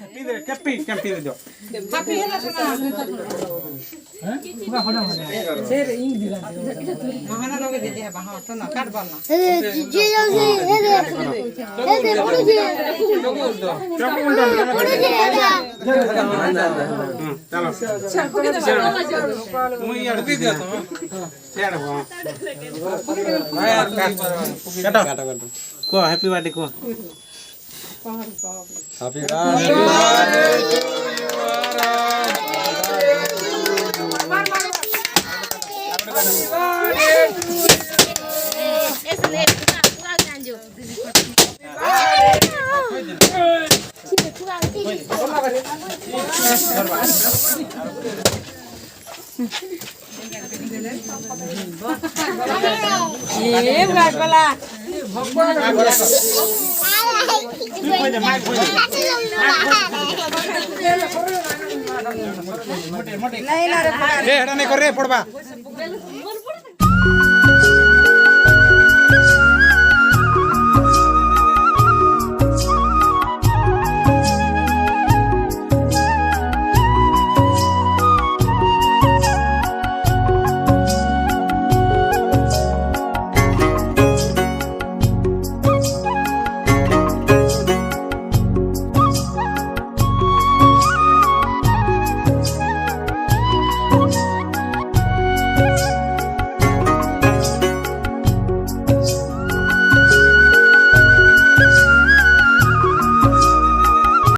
कैप्पी कैप्पी दे दो हैप्पी है ना सुना हैं पूरा खड़ा हो गया शेर इंग दिला महाना लोग दे दे बाहर तो ना काट बोलना जी जल्दी हे दे पड़ो जी चलो मुई यार दे दो शेर हो काटो काटो को हैप्पी बर्थडे को Happy birthday to ये बात वाला नहीं ना रे हेडा नहीं कर रे पड़बा